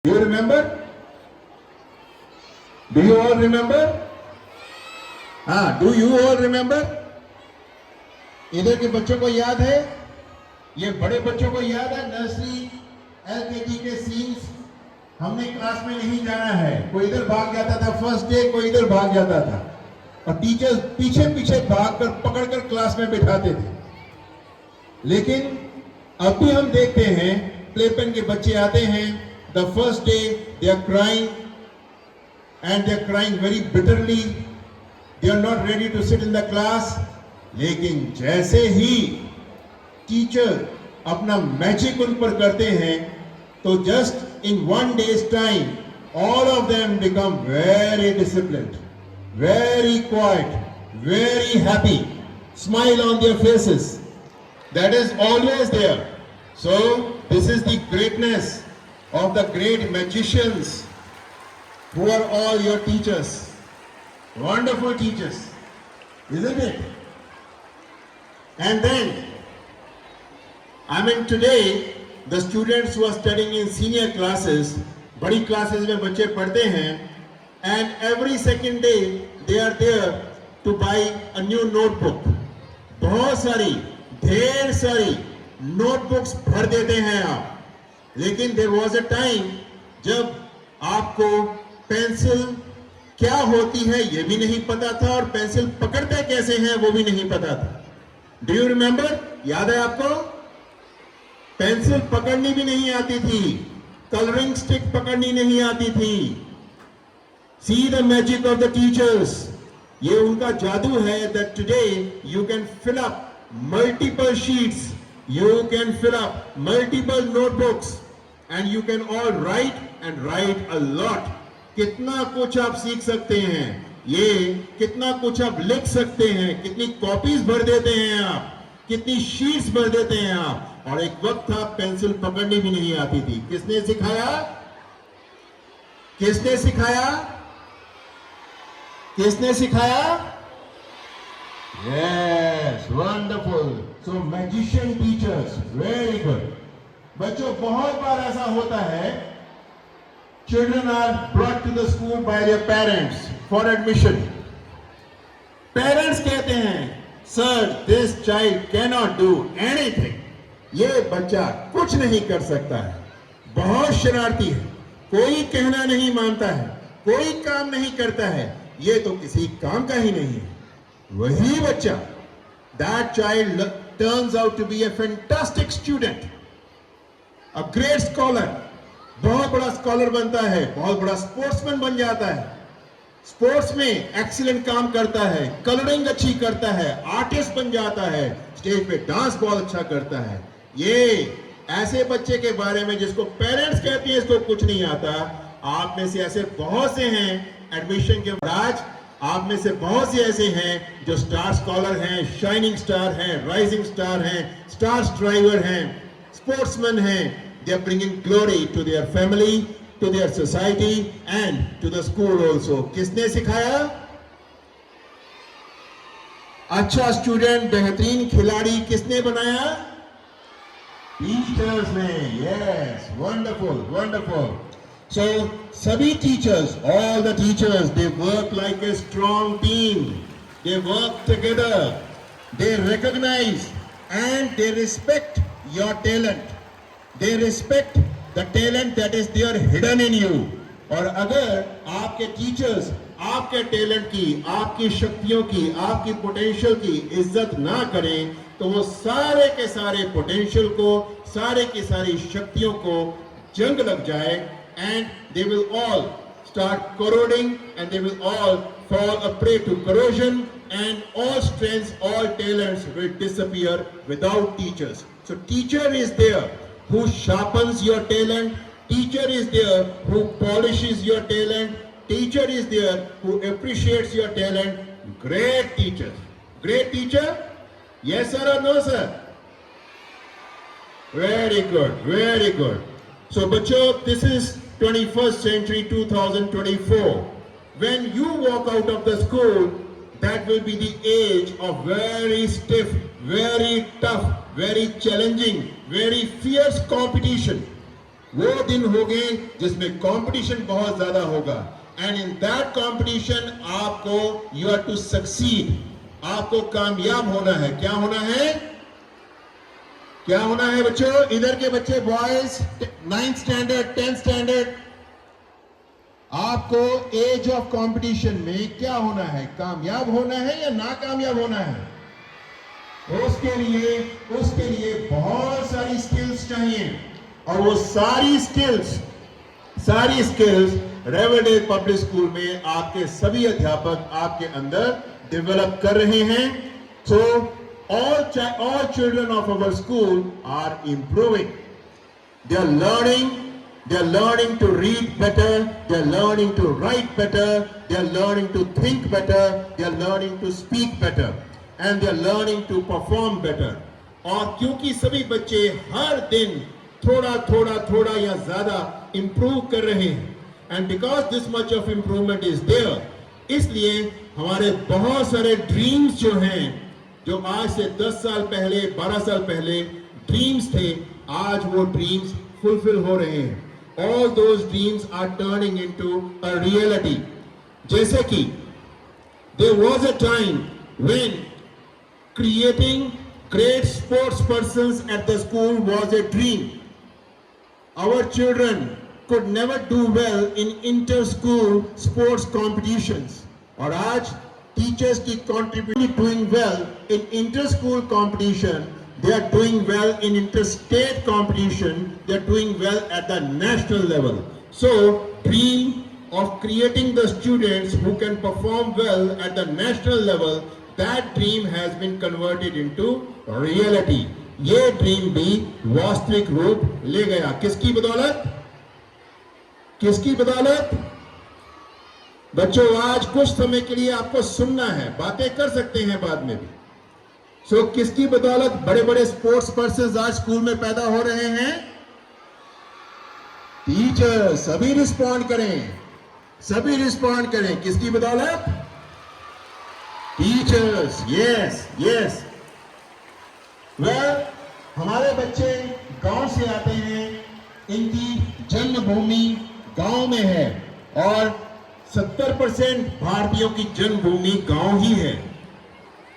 Do you remember? Do you all remember? Do you all remember? इधर के बच्चों को याद है? ये बड़े बच्चों को याद है? नर्सरी एलकेजी के सीन्स हमने क्लास में नहीं जाना है। कोई इधर भाग जाता था फर्स्ट डे, कोई इधर भाग जाता था और टीचर्स पीछे पीछे भागकर पकड़कर क्लास में बिठाते थे। लेकिन अब भी हम देखते हैं प्लेपेन के बच्चे आते हैं, the first day they are crying and they are crying very bitterly, they are not ready to sit in the class। लेकिन जैसे ही टीचर अपना मैजिक उन पर करते हैं तो just in one day's time all of them become very disciplined, very quiet, very happy, smile on their faces, that is always there। So this is the greatness of the great magicians who are all your teachers, wonderful teachers, isn't it? And then, today the students who are studying in senior classes, बड़ी classes में बच्चे पढ़ते हैं, and every second day they are there to buy a new notebook। बहुत सारी, ढेर सारी notebooks भर देते हैं आप। लेकिन there was a time जब आपको पेंसिल क्या होती है ये भी नहीं पता था और पेंसिल पकड़ते कैसे हैं वो भी नहीं पता था। Do you remember? याद है आपको? पेंसिल पकड़नी भी नहीं आती थी, कलरिंग स्टिक पकड़नी नहीं आती थी। See the magic of the teachers। ये उनका जादू है that today you can fill up multiple sheets, you can fill up multiple notebooks and you can all write and write a lot। कितना कुछ आप सीख सकते हैं, ये कितना कुछ आप लिख सकते हैं, कितनी कॉपीज भर देते हैं आप, कितनी शीट्स भर देते हैं आप। और एक वक्त था पेंसिल पकड़नी भी नहीं आती थी। किसने सिखाया? किसने सिखाया? किसने सिखाया? Yes, wonderful। So magician teachers, very good। बच्चों बहुत बार ऐसा होता है, children are brought to the school by their parents for admission। Parents कहते हैं, sir, this child cannot do anything। ये बच्चा कुछ नहीं कर सकता है, बहुत शरारती है, कोई कहना नहीं मानता है, कोई काम नहीं करता है, ये तो किसी काम का ही नहीं है। वही बच्चा, that child turns out to be a fantastic student, a great scholar, बहुत बड़ा स्कॉलर बनता है, बहुत बड़ा स्पोर्ट्समैन बन जाता है, स्पोर्ट्स में एक्सीलेंट काम करता है, कलरिंग अच्छी करता है, आर्टिस्ट बन जाता है, स्टेज पे डांस बहुत अच्छा करता है। ये ऐसे बच्चे के बारे में जिसको पेरेंट्स कहते हैं इसको कुछ नहीं आता। आप में से ऐसे बहुत से हैं एडमिशन के बाद, आप में से बहुत से ऐसे हैं जो स्टार स्कॉलर हैं, शाइनिंग स्टार हैं, राइजिंग स्टार हैं, स्टार स्ट्राइवर हैं, स्पोर्ट्समैन हैं। They are bringing glory to their family, to their society and to the school also। किसने सिखाया? अच्छा स्टूडेंट, बेहतरीन खिलाड़ी किसने बनाया? टीचर्स ने। Yes, wonderful, wonderful। So सभी teachers, all the teachers, they work like a strong team। They work together, they recognize and they respect your talent। They respect the talent that is there hidden in you। और अगर आपके teachers आपके talent की, आपकी शक्तियों की, आपकी potential की इज्जत ना करें तो वो सारे के सारे पोटेंशियल को, सारे की सारी शक्तियों को जंग लग जाए and they will all start corroding and they will all fall a prey to corrosion and all strengths, all talents will disappear without teachers। So teacher is there who sharpens your talent, teacher is there who polishes your talent, teacher is there who appreciates your talent। Great teacher, great teacher, yes sir or no sir? Very good, very good। So bachcho, this is 21st century 2024। When you walk out of the school, that will be the age of very stiff, very tough, very challenging, very fierce competition। वो दिन होंगे जिसमें competition बहुत ज्यादा होगा, and in that competition आपको you have to succeed, आपको कामयाब होना है। क्या होना है? क्या होना है बच्चों? इधर के बच्चे boys 9th standard 10th standard, आपको एज ऑफ कंपटीशन में क्या होना है? कामयाब होना है या नाकामयाब होना है? उसके लिए बहुत सारी स्किल्स चाहिए, और वो सारी स्किल्स रेवरडेल पब्लिक स्कूल में आपके सभी अध्यापक आपके अंदर डेवलप कर रहे हैं। सो all children of our school are improving. They are learning to read better, they are learning to write better, they are learning to think better, they are learning to speak better, and they are learning to perform better. और क्योंकि सभी बच्चे हर दिन थोड़ा या ज्यादा improve कर रहे हैं, and because this much of improvement is there, इसलिए हमारे बहुत सारे dreams जो हैं, जो आज से 10 साल पहले 12 साल पहले ड्रीम्स थे, आज वो ड्रीम्स फुलफिल हो रहे हैं। All those dreams are turning into a reality. जैसे कि there was a time when creating great sports persons at the school was a dream. Our children could never do well in inter school sports competitions, और आज teachers keep contributing, doing well in inter-school competition, they are doing well in interstate competition, they are doing well at the national level. So dream of creating the students who can perform well at the national level, that dream has been converted into reality. ये dream भी वास्तविक रूप ले गया। किसकी बदौलत? किसकी बदौलत? बच्चों, आज कुछ समय के लिए आपको सुनना है, बातें कर सकते हैं बाद में भी। सो किसकी बदौलत बड़े बड़े स्पोर्ट्स पर्सन आज स्कूल में पैदा हो रहे हैं? टीचर। सभी रिस्पॉन्ड करें, किसकी बदौलत? टीचर्स। यस। वेल, हमारे बच्चे गांव से आते हैं, इनकी जन्मभूमि गांव में है, और 70% भारतीयों की जन्मभूमि गांव ही है।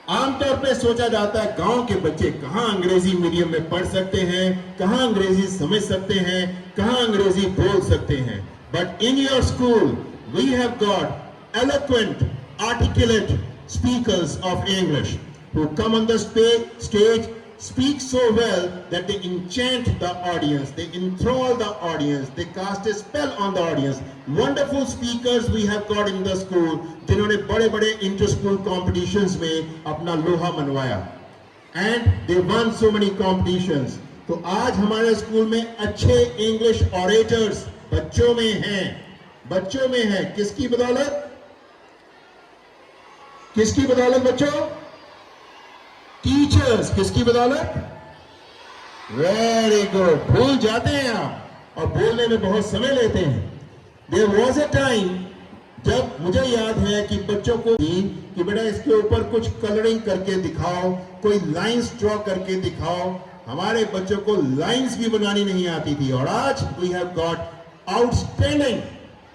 आमतौर पे सोचा जाता है गांव के बच्चे कहां अंग्रेजी मीडियम में पढ़ सकते हैं, कहां अंग्रेजी समझ सकते हैं, कहां अंग्रेजी बोल सकते हैं। But in your school we have got eloquent, articulate speakers of English who come on the stage, speak so well that they enchant the audience, they enthrall the audience, they cast a spell on the audience. Wonderful speakers we have got in the school, जिन्होंने बड़े-बड़े inter-school competitions में अपना लोहा मनवाया, and they won so many competitions. तो आज हमारे school में अच्छे इंग्लिश ऑरेटर्स बच्चों में हैं। किसकी बदौलत बच्चों? टीचर्स। किसकी बदौलत? Very good. भूल जाते हैं आप और बोलने में बहुत समय लेते हैं। देयर वाज अ टाइम जब मुझे याद है कि बच्चों को कि बेटा इसके ऊपर कुछ कलरिंग करके दिखाओ, कोई लाइंस ड्रॉ करके दिखाओ। हमारे बच्चों को लाइंस भी बनानी नहीं आती थी, और आज we have got outstanding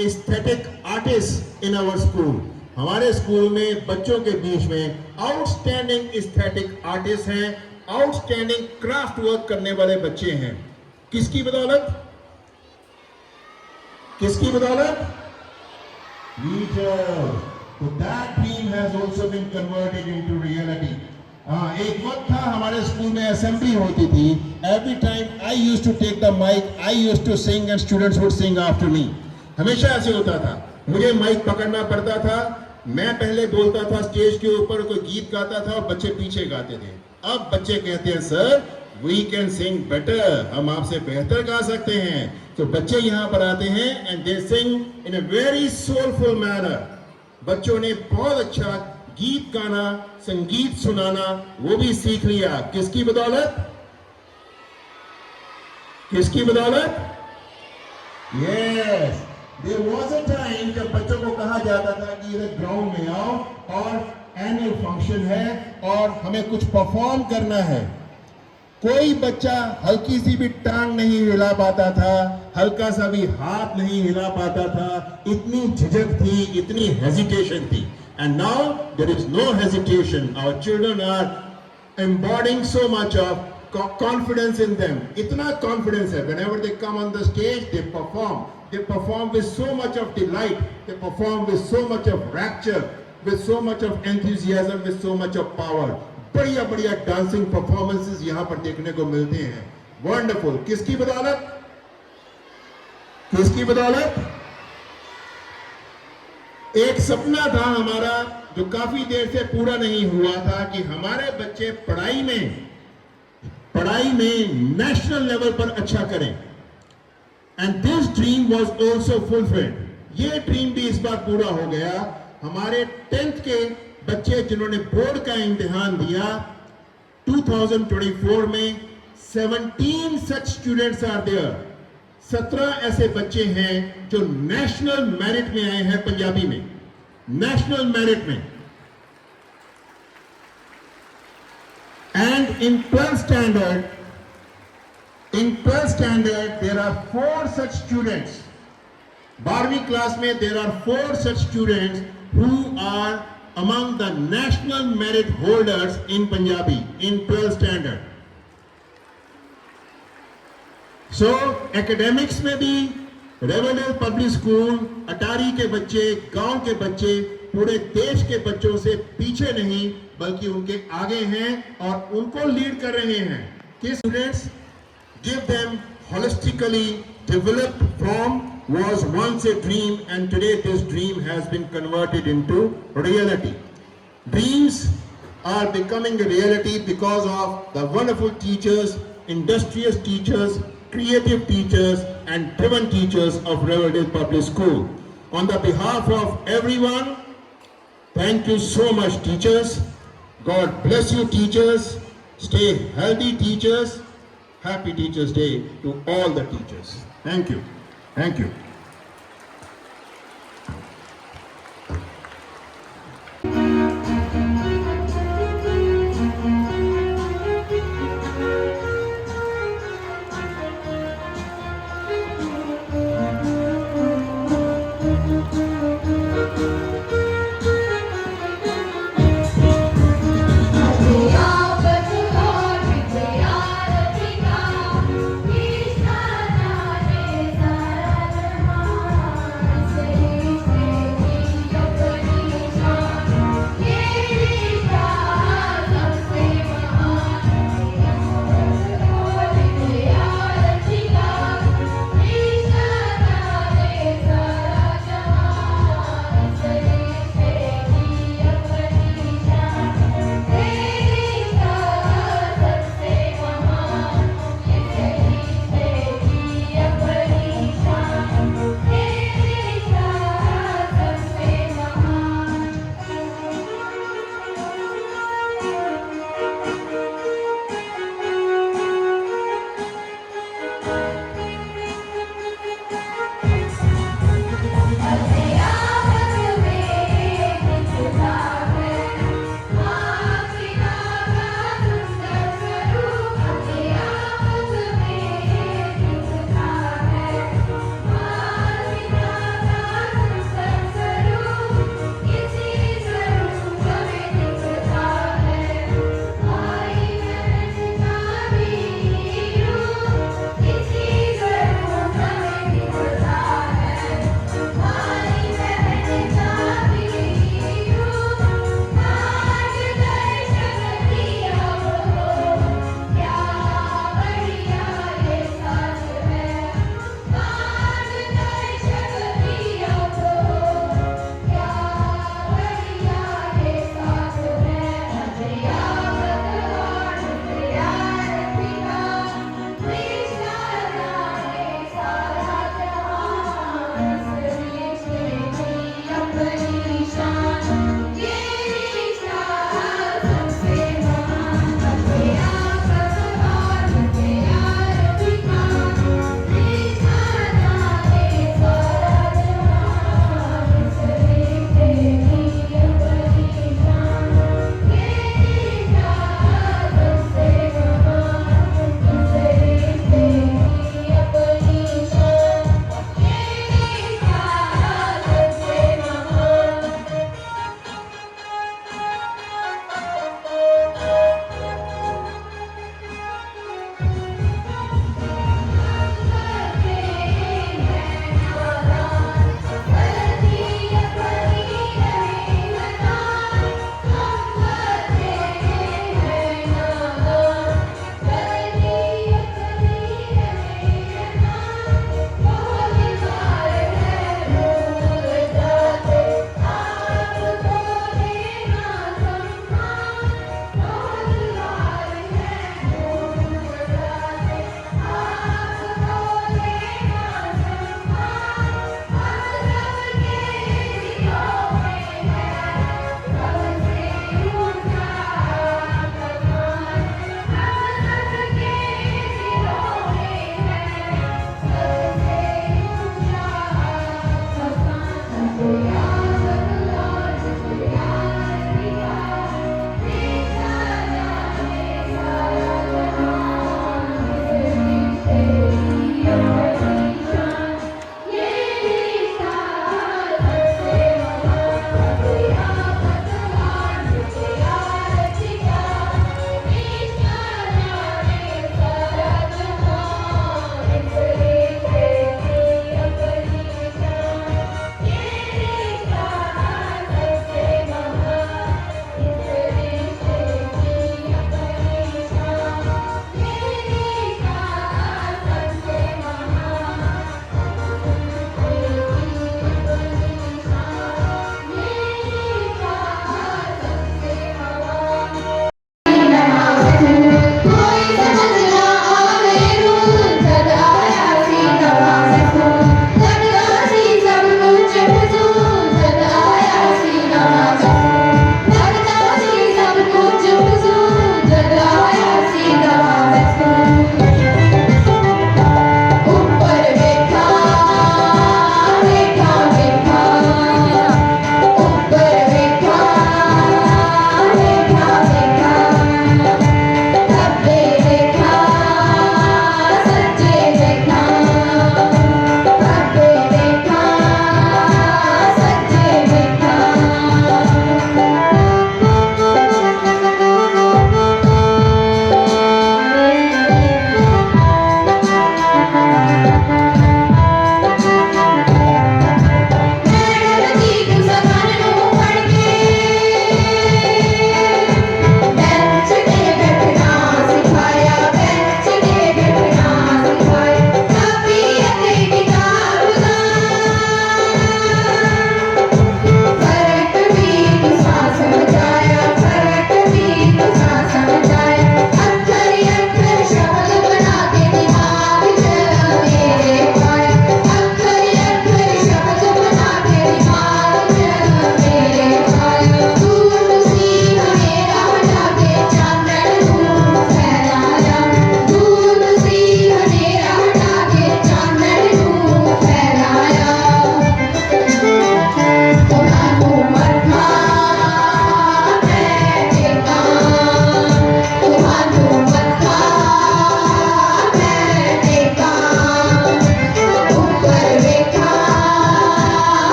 aesthetic artist in our school. हमारे स्कूल में बच्चों के बीच में आउटस्टैंडिंग एस्थेटिक आर्टिस्ट हैं, आउटस्टैंडिंग क्राफ्ट वर्क करने वाले बच्चे हैं। किसकी बदौलत? Teachers. So that dream has also been converted into reality. एक वक्त था हमारे स्कूल में असेंबली होती थी। Every time I used to take the mic, I used to sing and students would sing after me. हमेशा ऐसे होता था, मुझे माइक पकड़ना पड़ता था, मैं पहले बोलता था स्टेज के ऊपर, कोई गीत गाता था और बच्चे पीछे गाते थे। अब बच्चे कहते हैं sir we can sing better, हम आपसे बेहतर गा सकते हैं। तो बच्चे यहाँ पर आते हैं and they sing in a very soulful manner. बच्चों ने बहुत अच्छा गीत गाना, संगीत सुनाना वो भी सीख लिया। किसकी बदौलत? Yes, there was a time जब बच्चों को कहा जाता था कि इधर ग्राउंड में आओ और एनुअल फंक्शन है और हमें कुछ परफॉर्म करना है। कोई बच्चा हल्की सी भी टांग नहीं हिला पाता था, हल्का सा भी हाथ नहीं हिला पाता था, इतनी झिझक थी, इतनी हेजिटेशन थी. And now there is no hesitation. Our children are embodying so much of confidence in them. Itna confidence hai. Whenever they come on the stage, they perform. They perform with so much of delight. They perform with so much of rapture, with so much of enthusiasm, with so much of power. बढ़िया बढ़िया dancing performances यहाँ पर देखने को मिलते हैं. Wonderful. किसकी बदौलत? किसकी बदौलत? एक सपना था हमारा जो काफी देर से पूरा नहीं हुआ था कि हमारे बच्चे पढ़ाई में नेशनल लेवल पर अच्छा करें. And this dream was also fulfilled. ये ड्रीम भी इस बार पूरा हो गया. हमारे 10th के बच्चे जिन्होंने बोर्ड का इम्तिहान दिया 2024 में 17 सच स्टूडेंट्स आर देयर. 17 ऐसे बच्चे हैं जो नेशनल मेरिट में आए हैं पंजाबी में. नेशनल मेरिट में. And in 12th standard there are 4 such students. 12वीं क्लास में there are 4 such students who are among the national merit holders in Punjabi in 12th standard. So academics में भी रेवरडेल public school, अटारी के बच्चे, गांव के बच्चे पूरे देश के बच्चों से पीछे नहीं बल्कि उनके आगे हैं और उनको लीड कर रहे हैं. कि students give them holistically developed from was once a dream and today this dream has been converted into reality. Dreams are becoming a reality because of the wonderful teachers, industrious teachers, creative teachers and driven teachers of Riverdale Public School. On the behalf of everyone, thank you so much teachers. God bless you teachers. Stay healthy teachers. Happy Teachers Day to all the teachers. Thank you. Thank you.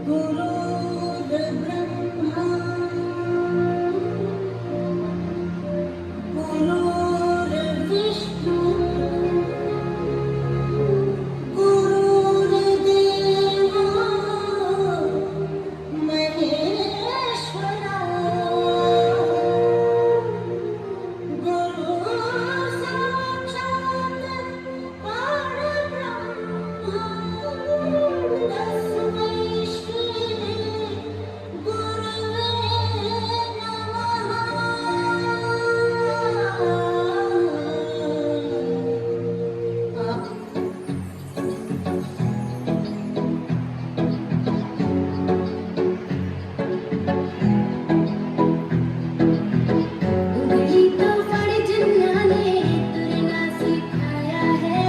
गुरुर्ब्रह्मा गुरुर्विष्णु गुरुर्देवो महेश्वरा गुरु साक्षात् परब्रह्मा तस्मै श्री गुरवे नमः। उंगली तो फड़ जिन्ना ने तुरना सिखाया है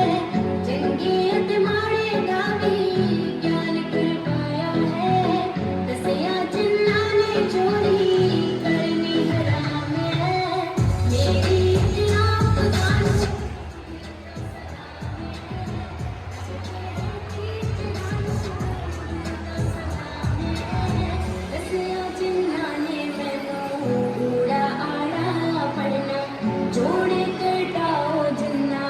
चंगे ते माड़े दा भी ज्ञान करवाया है दसिया जिन्ना ने चोरी करनी हराम है मेरी आप गानू दसिया जिन्ना ने मैनू कूड़ा आड़ा पढ़ना जोड़े कटाओ जिन्ना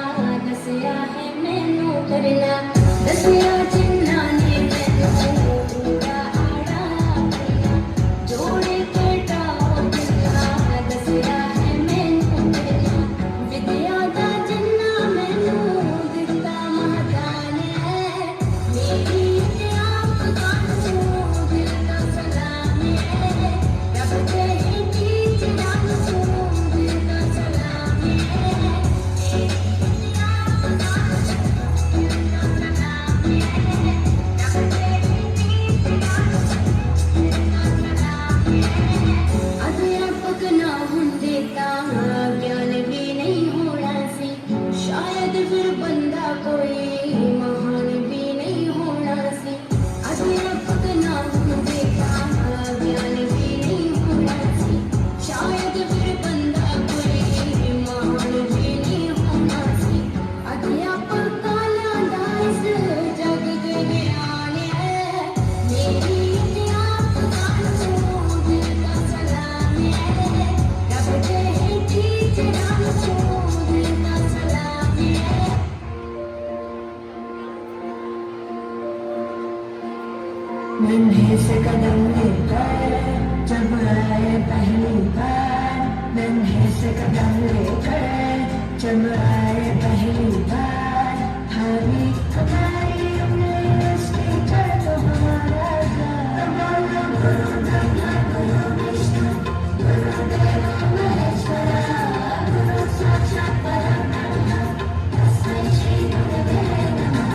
दसिया है मैनू करना दसिया जिन्ना ने मैनू कूड़ा आड़ा पढ़ना जोड़े कटाओ जिन्ना दसिया है मैनू करना विद्या दा जिन्ना मैनू दिता महादान है मेरी आप गानू दिल दा सलाम है रब दे टीचरां नू दिल दा सलाम है मेरी आप गानू दिल दा सलाम है रब दे टीचरां नू दिल दा सलाम है अध्यापक ना हुंदे तां ज्ञान भी नहीं होना सी शायद फिर बंदा कोई महान भी नहीं होना सी अध्यापक ना हुंदे तां ज्ञान भी नहीं होना सी शायद फिर बंदा कोई महान भी नहीं होना सी अध्यापक काला दास जग दे ज्ञान है मेरी आप गानू दिल दा सलाम है रब दे टीचरां नू दिल दा सलाम है नन्हे से कदम लेकर जब आए पहली बार नन्हे से कदम लेकर जब आए पहली बार हमारी यूनिवर्सिटी पर तो हमारा हमारा गुरु ब्रह्मा गुरु विष्णु गुरु देवो महेश्वरा गुरु साक्षात् परब्रह्म तस्मै श्री गुरवे नमः।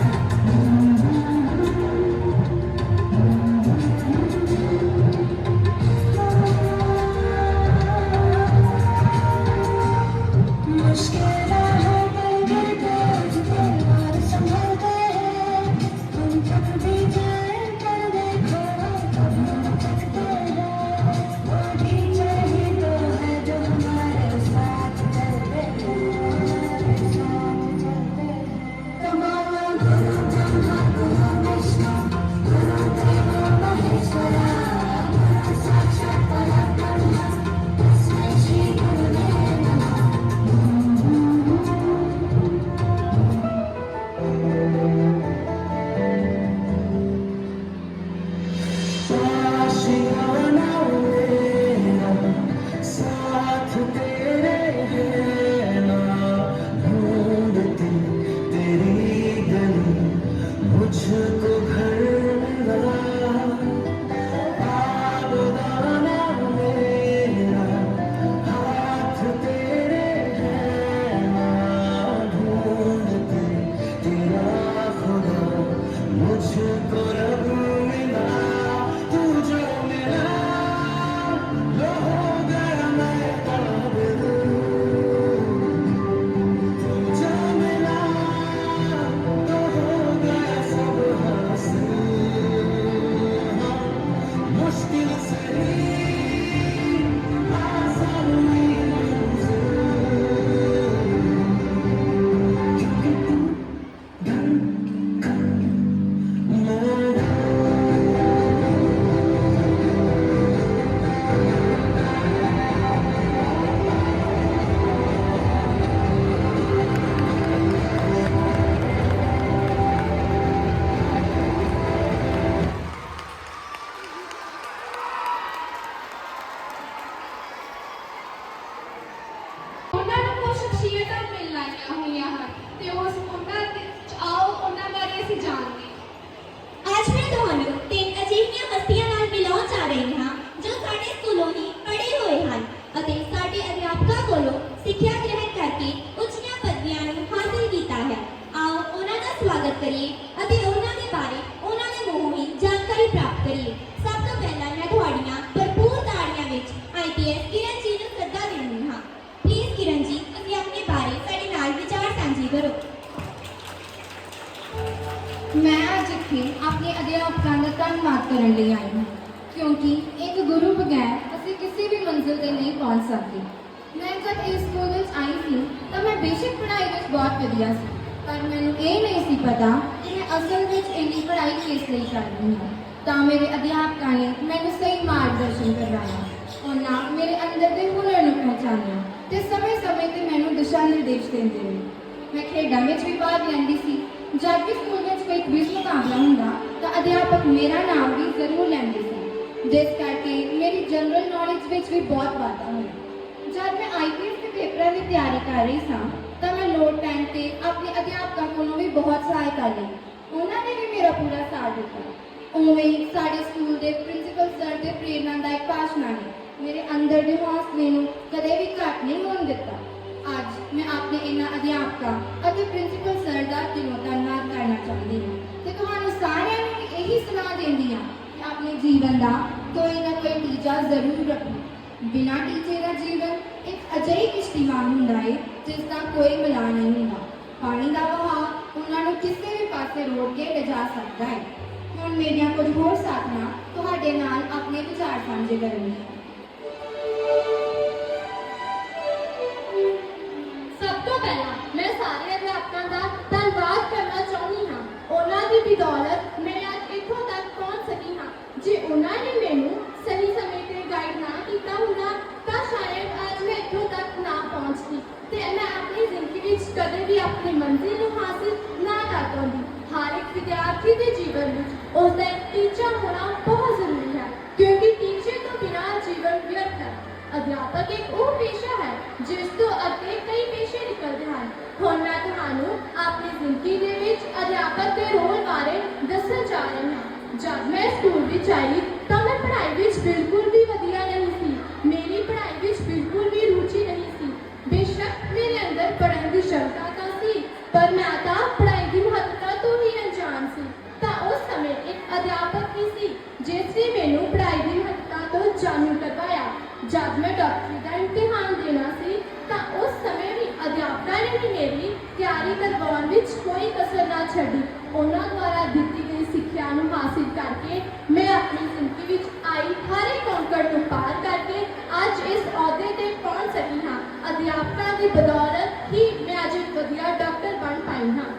मुश्किल है गिर गए ਤੇ ਉਸ ਉਹਨਾਂ ਦੇ ਆਓ ਉਹਨਾਂ ਬਾਰੇ ਅਸੀਂ ਜਾਣਦੇ ਅੱਜ ਮੈਂ ਤੁਹਾਨੂੰ ਤਿੰਨ ਅਜਿਹੀਆਂ ਹਸਤੀਆਂ ਨਾਲ ਮਿਲਾਉਣ ਜਾ ਰਹੀ ਹਾਂ ਜੋ ਸਾਡੇ ਸਕੂਲੋਂ ਹੀ ਪੜ੍ਹੇ ਹੋਏ ਹਨ ਅਤੇ ਸਾਡੇ ਅਧਿਆਪਕਾਂ ਕੋਲੋਂ ਸਿੱਖਿਆ ਗ੍ਰਹਿਣ ਕਰਕੇ ਉੱਚੀਆਂ ਪਦਵੀਆਂ ਨੂੰ ਹਾਸਲ ਕੀਤਾ ਹੈ। ਆਓ ਉਹਨਾਂ ਦਾ ਸਵਾਗਤ ਕਰੀਏ ਅਤੇ ਉਹਨਾਂ ਦੇ ਬਾਰੇ ਉਹਨਾਂ ਦੇ ਮੂੰਹੋਂ ਹੀ ਜਾਣਕਾਰੀ ਪ੍ਰਾਪਤ ਕਰੀਏ। ਸਭ ਤੋਂ ਪਹਿਲਾਂ ਮੈਂ ਤੁਹਾਡੀਆਂ ਭਰਪੂਰ ਤਾੜੀਆਂ ਵਿੱਚ IPS ਕਿਰਨ ਜੀ ਨੂੰ ਸੱਦਾ ਦਿੰਦੀ ਹਾਂ। ਪਲੀਜ਼ ਕਿਰਨ ਜੀ, ਤੁਸੀਂ ਆਪਣੇ ਬਾਰੇ ਸਾਡੇ ਨਾਲ ਵਿਚਾਰ ਸਾਂਝੇ ਕਰੋ। ਮੈਂ ਅੱਜ ਇੱਥੇ ਆਪਣੇ ਅਧਿਆਪਕਾਂ ਦਾ ਧੰਨਵਾਦ ਕਰਨ ਲਈ ਆਈ ਹਾਂ ਕਿਉਂਕਿ ਇੱਕ ਗੁਰੂ ਬਗੈਰ ਅਸੀਂ ਕਿਸੇ ਵੀ ਮੰਜ਼ਿਲ ਤੇ ਨਹੀਂ ਪਹੁੰਚ ਸਕਦੇ। ਮੈਂ ਜਦ ਇਸ ਸਕੂਲ ਵਿੱਚ ਆਈ ਸੀ ਤਾਂ ਮੈਂ ਬੇਸਿਕ ਪੜ੍ਹਾਈ ਵਿੱਚ ਬਹੁਤ ਵਧੀਆ ਸੀ, ਪਰ ਮੈਨੂੰ ਇਹ ਨਹੀਂ ਸੀ ਪਤਾ ਕਿ ਮੈਂ ਅਸਲ ਵਿੱਚ ਇੰਨੀ ਪੜ੍ਹਾਈ ਕਿਸ ਲਈ ਕਰ ਰਹੀ ਹਾਂ। ਤਾਂ ਮੇਰੇ ਅਧਿਆਪਕਾਂ ਨੇ ਮੈਨੂੰ ਸਹੀ ਮਾਰਗਦਰਸ਼ਨ ਕਰਵਾਇਆ। ਉਹਨਾਂ ਮੇਰੇ ਅੰਦਰ ਦੇ ਹੁਨਰ ਨੂੰ ਪਹਿਚਾਨਿਆ ਤੇ ਸਮੇਂ-ਸਮੇਂ ਤੇ ਮੈਨੂੰ ਦਿਸ਼ਾ ਨਿਰਦੇਸ਼ ਦਿੰਦੇ ਰਹੇ। ਮੈਂ ਖੇਡਾਂ ਵਿੱਚ ਵੀ ਭਾਗ ਲੈਂਦੀ ਸੀ। ਜਦ ਵੀ ਸਕੂਲ ਵਿੱਚ ਕੋਈ ਕੁਇਜ਼ ਮੁਕਾਬਲਾ ਹੁੰਦਾ ਤਾਂ ਅਧਿਆਪਕ ਮੇਰਾ ਨਾਮ ਵੀ ਜ਼ਰੂਰ ਲੈਂਦੇ ਸੀ, ਜਿਸ ਕਰਕੇ ਮੇਰੀ ਜਨਰਲ ਨੌਲੇਜ ਵਿੱਚ ਵੀ ਬਹੁਤ ਵਾਧਾ ਹੋਇਆ। ਜਦ ਮੈਂ IPS ਦੇ ਪੇਪਰਾਂ ਦੀ ਤਿਆਰੀ ਕਰ ਰਹੀ ਸਾਂ ਤਾਂ ਮੈਂ ਲੋੜ ਪੈਣ ਤੇ ਆਪਣੇ ਅਧਿਆਪਕਾਂ ਕੋਲੋਂ ਵੀ ਬਹੁਤ ਸਹਾਇਤਾ ਲਈ। ਉਹਨਾਂ ਨੇ ਵੀ ਮੇਰਾ ਪੂਰਾ ਸਾਥ ਦਿੱਤਾ। ਉਵੇਂ ਹੀ ਸਾਡੇ ਸਕੂਲ ਦੇ ਪ੍ਰਿੰਸੀਪਲ ਸਰ ਦੇ ਪ੍ਰੇਰਨਾਦਾਇਕ ਭਾਸ਼ਣਾਂ ਨੇ ਮੇਰੇ ਅੰਦਰ ਦੇ ਹੌਸਲੇ ਨੂੰ ਕਦੇ ਵੀ ਘੱਟ ਨਹੀਂ ਹੋਣ ਦਿੱਤਾ। ਅੱਜ ਮੈਂ ਆਪਣੇ ਇਹਨਾਂ ਅਧਿਆਪਕਾਂ ਅਤੇ ਪ੍ਰਿੰਸੀਪਲ ਸਰ ਦਾ ਦਿਲੋਂ ਧੰਨਵਾਦ ਕਰਨਾ ਚਾਹੁੰਦੀ ਹਾਂ ਤੇ ਤੁਹਾਨੂੰ ਸਾਰਿਆਂ ਨੂੰ ਵੀ ਇਹੀ ਸਲਾਹ ਦਿੰਦੀ ਹਾਂ ਕਿ ਆਪਣੇ ਜੀਵਨ ਦਾ ਕੋਈ ਨਾ ਕੋਈ ਟੀਚਾ ਜ਼ਰੂਰ ਰੱਖੋ। ਬਿਨਾਂ ਟੀਚੇ ਦਾ ਜੀਵਨ ਇੱਕ ਅਜਿਹੀ ਕਿਸ਼ਤੀ ਵਾਂਗ ਹੁੰਦਾ ਹੈ ਜਿਸ ਦਾ ਕੋਈ ਮਿਲਾਨ ਨਹੀਂ ਹੁੰਦਾ। ਪਾਣੀ ਦਾ ਵਹਾਅ ਉਹਨਾਂ ਨੂੰ ਕਿਸੇ ਵੀ ਪਾਸੇ ਰੋਕ ਕੇ ਲਿਜਾ ਸਕਦਾ ਹੈ। ਹੁਣ ਮੇਰੀਆਂ ਕੁਝ ਹੋਰ ਸਾਥੀਆਂ ਤੁਹਾਡੇ ਨਾਲ ਆਪਣੇ ਵਿਚਾਰ ਸਾਂਝੇ ਕਰਨਗੀਆਂ। ਸਭ ਤੋਂ ਪਹਿਲਾਂ ਮੈਂ ਸਾਰੇ ਅਧਿਆਪਕਾਂ ਦਾ ਧੰਨਵਾਦ ਕਰਨਾ ਚਾਹੁੰਦੀ ਹਾਂ। ਉਹਨਾਂ ਦੀ ਬਦੌਲਤ ਮੈਂ ਅੱਜ ਇੱਥੋਂ ਤੱਕ ਪਹੁੰਚ ਸਕੀ ਹਾਂ। ਜੇ ਉਹਨਾਂ ਨੇ ਮੈਨੂੰ ਸਹੀ ਸਮੇਂ ਤੇ ਗਾਈਡ ਨਾ ਕੀਤਾ ਹੁੰਦਾ ਤਾਂ ਸ਼ਾਇਦ ਅੱਜ ਮੈਂ ਇੱਥੋਂ ਤੱਕ ਨਾ ਪਹੁੰਚਦੀ ਤੇ ਮੈਂ ਆਪਣੀ ਜ਼ਿੰਦਗੀ ਵਿੱਚ ਕਦੇ ਵੀ ਆਪਣੀ ਮੰਜ਼ਿਲ ਨੂੰ ਹਾਸਿਲ ਨਾ ਕਰ ਪਾਉਂਦੀ। ਹਰ ਇੱਕ ਵਿਦਿਆਰਥੀ ਦੇ ਜੀਵਨ ਵਿੱਚ ਉਸ ਦਾ ਇੱਕ ਟੀਚਾ ਹੋਣਾ ਬਹੁਤ ਜ਼ਰੂਰੀ ਹੈ ਕਿਉਂਕਿ ਟੀਚੇ ਤੋਂ ਬਿਨਾਂ ਜੀਵਨ ਵਿਅਰਥ ਹੈ। ਅਧਿਆਪਕ ਇੱਕ ਉਹ ਪੇਸ਼ਾ ਹੈ ਜਿਸ ਤੋਂ ਅੱਗੇ ਕਈ ਪੇਸ਼ੇ ਨਿਕਲਦੇ ਹਨ। ਹੁਣ ਮੈਂ ਤੁਹਾਨੂੰ ਆਪਣੀ ਜ਼ਿੰਦਗੀ ਦੇ ਵਿੱਚ ਅਧਿਆਪਕ ਦੇ ਰੋਲ ਬਾਰੇ ਦੱਸਣ ਜਾ ਰਹੀ ਹਾਂ। ਜਦ ਮੈਂ ਸਕੂਲ ਵਿੱਚ ਆਈ ਤਾਂ ਮੈਂ ਪੜ੍ਹਾਈ ਵਿੱਚ ਬਿਲਕੁਲ ਵੀ ਵਧੀਆ ਨਹੀਂ ਸੀ। ਮੇਰੀ ਪੜ੍ਹਾਈ ਵਿੱਚ ਬਿਲਕੁਲ ਵੀ ਰੁਚੀ ਨਹੀਂ ਸੀ। ਬੇਸ਼ੱਕ ਮੇਰੇ ਅੰਦਰ ਪੜ੍ਹਨ ਦੀ ਸ਼ਮਤਾ ਤਾਂ ਸੀ, ਪਰ ਮੈਂ ਤਾਂ ਪੜ੍ਹਾਈ ਦੀ ਮਹੱਤਤਾ ਤੋਂ ਹੀ ਅਣਜਾਣ ਸੀ। ਤਾਂ ਉਸ ਸਮੇਂ ਇੱਕ ਅਧਿਆਪਕ ਹੀ ਸੀ ਜਿਸ ਨੇ ਮੈਨੂੰ ਪੜ੍ਹਾਈ ਦੀ ਮਹੱਤਤਾ ਤੋਂ ਜਾਣੂ ਕਰਵਾਇਆ। ਜਦ ਮੈਂ ਡਾਕਟਰੀ ਦਾ ਇਮਤਿਹਾਨ ਦੇਣਾ ਸੀ ਤਾਂ ਉਸ ਸਮੇਂ ਵੀ ਅਧਿਆਪਕਾਂ ਨੇ ਵੀ ਮੇਰੀ ਤਿਆਰੀ ਕਰਵਾਉਣ ਵਿੱਚ ਕੋਈ ਕਸਰ ਨਾ ਛੱਡੀ। ਉਹਨਾਂ ਦੁਆਰਾ ਦਿੱਤੀ ਗਈ ਸਿੱਖਿਆ ਨੂੰ ਹਾਸਿਲ ਕਰਕੇ ਮੈਂ ਆਪਣੀ ਜ਼ਿੰਦਗੀ ਵਿੱਚ ਆਈ ਹਰ ਇੱਕ ਔਕੜ ਨੂੰ ਪਾਰ ਕਰਕੇ ਅੱਜ ਇਸ ਅਹੁਦੇ ਤੇ ਪਹੁੰਚ ਸਕੀ ਹਾਂ। ਅਧਿਆਪਕਾਂ ਦੀ ਬਦੌਲਤ ਹੀ ਮੈਂ ਅੱਜ ਇੱਕ ਵਧੀਆ ਡਾਕਟਰ ਬਣ ਪਾਈ ਹਾਂ।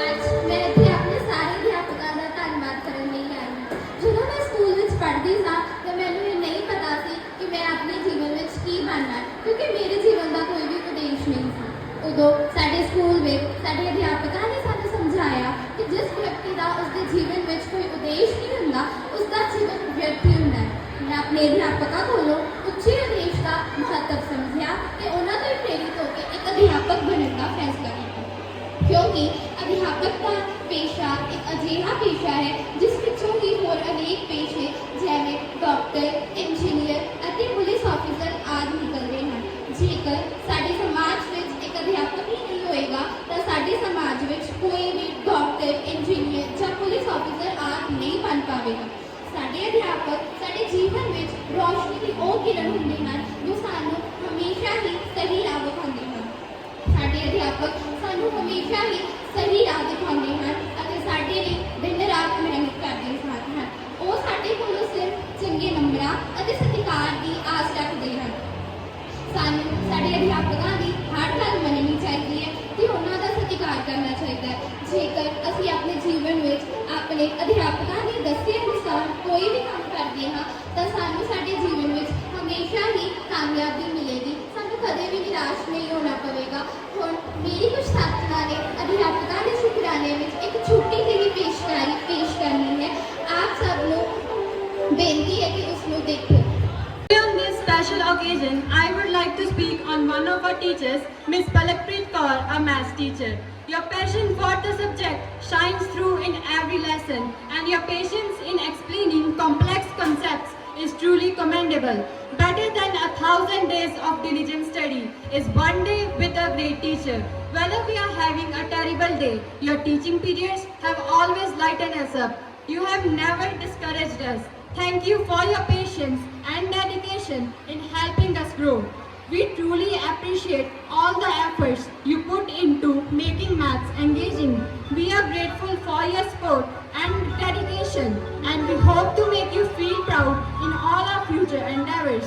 ਅੱਜ ਮੈਂ ਇੱਥੇ ਆਪਣੇ ਸਾਰੇ ਅਧਿਆਪਕਾਂ ਦਾ ਧੰਨਵਾਦ ਕਰਨ ਲਈ ਆਈ ਹਾਂ। ਜਦੋਂ ਮੈਂ ਸਕੂਲ ਵਿੱਚ ਪੜ੍ਹਦੀ ਸਾਂ ਤਾਂ ਮੈਨੂੰ ਇਹ ਨਹੀਂ ਪਤਾ ਸੀ ਕਿ ਮੈਂ ਆਪਣੇ ਜੀਵਨ ਵਿੱਚ ਕੀ ਬਣਨਾ ਹੈ ਕਿਉਂਕਿ ਮੇਰੇ ਜੀਵਨ ਦਾ ਕੋਈ ਵੀ ਉਦੇਸ਼ ਨਹੀਂ ਸੀ। ਉਦੋਂ ਸਾਡੇ ਸਕੂਲ ਵਿੱਚ ਸਾਡੇ ਅਧਿਆਪਕਾਂ ਨੇ ਸਾਨੂੰ ਸਮਝਾਇਆ ਕਿ ਜਿਸ ਵਿਅਕਤੀ ਦਾ ਉਸਦੇ ਜੀਵਨ ਵਿੱਚ ਕੋਈ ਉਦੇਸ਼ ਨਹੀਂ ਹੁੰਦਾ ਉਸ ਦਾ ਜੀਵਨ ਵਿਅਰਥ ਹੁੰਦਾ ਹੈ। ਮੈਂ ਆਪਣੇ ਅਧਿਆਪਕਾਂ ਕੋਲੋਂ ਉੱਚੇ ਉਦੇਸ਼ ਦਾ ਮਹੱਤਵ ਸਮਝਿਆ ਤੇ ਉਹਨਾਂ ਤੋਂ ਪ੍ਰੇਰਿਤ ਹੋ ਕੇ ਇੱਕ ਅਧਿਆਪਕ ਬਣਨ ਦਾ ਫੈਸਲਾ ਕੀਤਾ ਕਿਉਂਕਿ ਅਧਿਆਪਕ ਦਾ ਪੇਸ਼ਾ ਇੱਕ ਅਜਿਹਾ ਪੇਸ਼ਾ ਹੈ ਜਿਸ ਵਿੱਚੋਂ ਹੀ ਹੋਰ ਅਨੇਕ ਪੇਸ਼ੇ ਜਿਵੇਂ ਡਾਕਟਰ, ਇੰਜੀਨੀਅਰ ਅਤੇ ਪੁਲਿਸ ਆਫੀਸਰ ਆਦਿ ਨਿਕਲਦੇ ਹਨ। ਜੇਕਰ ਸਾਡੇ ਸਮਾਜ ਵਿੱਚ ਇੱਕ ਅਧਿਆਪਕ ਹੀ ਨਹੀਂ ਹੋਏਗਾ ਤਾਂ ਸਾਡੇ ਸਮਾਜ ਵਿੱਚ ਕੋਈ ਵੀ ਡਾਕਟਰ, ਇੰਜੀਨੀਅਰ ਜਾਂ ਪੁਲਿਸ ਆਫੀਸਰ ਆਦਿ ਨਹੀਂ ਬਣ ਪਾਵੇਗਾ। ਸਾਡੇ ਅਧਿਆਪਕ ਸਾਡੇ ਜੀਵਨ ਵਿੱਚ ਰੋਸ਼ਨੀ ਦੀ ਉਹ ਕਿਰਨ ਹੁੰਦੇ ਹਨ ਜੋ ਸਾਨੂੰ ਹਮੇਸ਼ਾ ਹੀ ਸਹੀ ਰਾਹ ਦਿਖਾਉਂਦੇ ਹਨ। ਸਾਡੇ ਅਧਿਆਪਕ ਸਾਨੂੰ ਹਮੇਸ਼ਾ ਹੀ ਸਹੀ ਰਾਹ ਦਿਖਾਉਂਦੇ ਹਨ ਅਤੇ ਸਾਡੇ ਲਈ ਦਿਨ ਰਾਤ ਮਿਹਨਤ ਕਰਦੇ ਹਨ। ਉਹ ਸਾਡੇ ਕੋਲੋਂ ਸਿਰਫ ਚੰਗੇ ਨੰਬਰਾਂ ਅਤੇ ਸਤਿਕਾਰ ਦੀ ਆਸ ਰੱਖਦੇ ਹਨ। ਸਾਨੂੰ ਸਾਡੇ ਅਧਿਆਪਕਾਂ ਦੀ ਹਰ ਗੱਲ ਮੰਨਣੀ ਚਾਹੀਦੀ ਹੈ ਤੇ ਉਹਨਾਂ ਦਾ ਸਤਿਕਾਰ ਕਰਨਾ ਚਾਹੀਦਾ ਹੈ। ਜੇਕਰ ਅਸੀਂ ਆਪਣੇ ਜੀਵਨ ਵਿੱਚ ਆਪਣੇ ਅਧਿਆਪਕਾਂ ਦੇ ਦੱਸੇ ਅਨੁਸਾਰ ਕੋਈ ਵੀ ਕੰਮ ਕਰਦੇ ਹਾਂ ਤਾਂ ਸਾਨੂੰ ਸਾਡੇ ਜੀਵਨ ਵਿੱਚ ਹਮੇਸ਼ਾ ਹੀ ਕਾਮਯਾਬੀ ਮਿਲੇਗੀ। ਸਾਨੂੰ ਕਦੇ ਵੀ ਨਿਰਾਸ਼ ਨਹੀਂ ਹੋਣਾ ਪਵੇਗਾ। ਹੁਣ ਮੇਰੀ ਕੁਝ ਸਾਥੀਆਂ ਨੇ ਅਧਿਆਪਕਾਂ ਦੇ ਸ਼ੁਕਰਾਨੇ ਵਿੱਚ ਇੱਕ ਛੋਟੀ ਜਿਹੀ ਪੇਸ਼ਕਾਰੀ ਪੇਸ਼ ਕਰਨੀ ਹੈ। ਆਪ ਸਭ ਨੂੰ ਬੇਨਤੀ ਹੈ ਕਿ ਉਸ ਨੂੰ ਦੇਖੋ। ने special occasion, I would like to speak on one of our teachers, Miss Palakpreet Kaur, a maths teacher. Your passion for the subject shines through in every lesson, and your patience in explaining complex concepts is truly commendable. Better than 1,000 days of diligent study is one day with a great teacher. Whether we are having a terrible day, your teaching periods have always lightened us up. You have never discouraged us. Thank you for your patience and dedication in helping us grow. We truly appreciate all the efforts you put into making maths engaging. We are grateful for your support and dedication, and we hope to make you feel proud in all our future endeavors.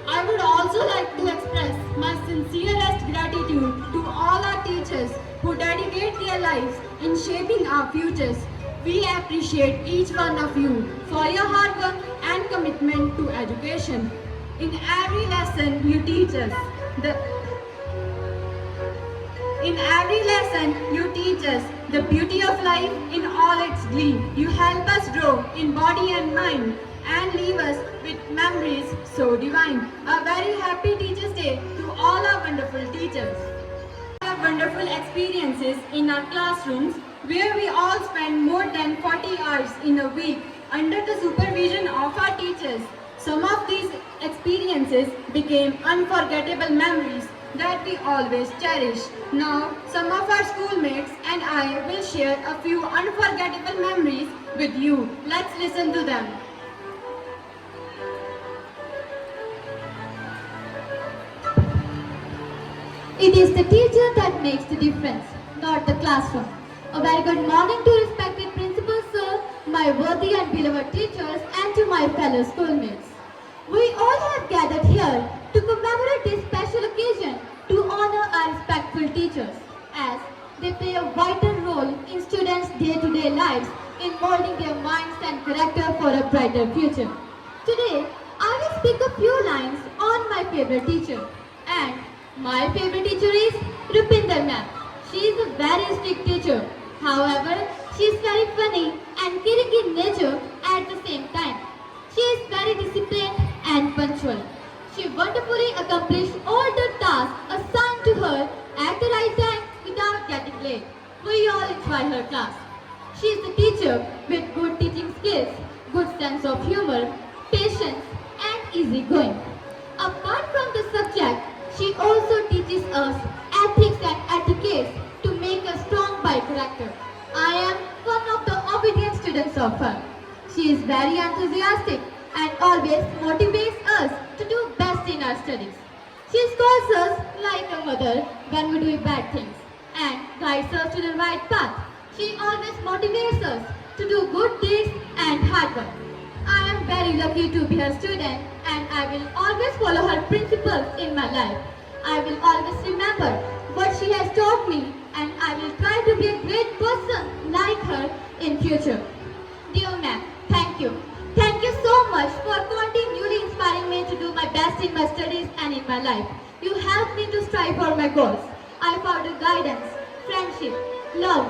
I would also like to express my sincerest gratitude to all our teachers who dedicate their lives in shaping our futures. We appreciate each one of you for your hard work and commitment to education. In every lesson you teach us, the beauty of life in all its glee. You help us grow in body and mind and leave us with memories so divine. A very happy Teachers' Day to all our wonderful teachers. We have wonderful experiences in our classrooms where we all spend more than 40 hours in a week under the supervision of our teachers. Some of these experiences became unforgettable memories that we always cherish. Now, some of our schoolmates and I will share a few unforgettable memories with you. Let's listen to them. It is the teacher that makes the difference, not the classroom. A very good morning to respected principal sir, my worthy and beloved teachers, and to my fellow schoolmates. We all have gathered here to commemorate this special occasion to honor our respectful teachers, as they play a vital role in students' day-to-day lives in molding their minds and character for a brighter future. Today, I will speak a few lines on my favorite teacher, and my favorite teacher is Rupinder ma'am. She is a very strict teacher. However, she is very funny and caring in nature at the same time. She is very disciplined and punctual. She wonderfully accomplished all the tasks assigned to her at the right time without getting late. We all enjoy her class. She is a teacher with good teaching skills, good sense of humor, patience, and easygoing. Apart from the subject, she also teaches us ethics and etiquette to make us strong by character. I am one of the obedient students of her. She is very enthusiastic and always motivates us to do best in our studies. She scolds us like a mother when we do bad things and guides us to the right path. She always motivates us to do good deeds and hard work. I am very lucky to be her student, and I will always follow her principles in my life. I will always remember what she has taught me, and I will try to be a great person like her in future. Dear ma'am, thank you. Thank you so much for continually inspiring me to do my best in my studies and in my life. You helped me to strive for my goals. I found a guidance, friendship, love,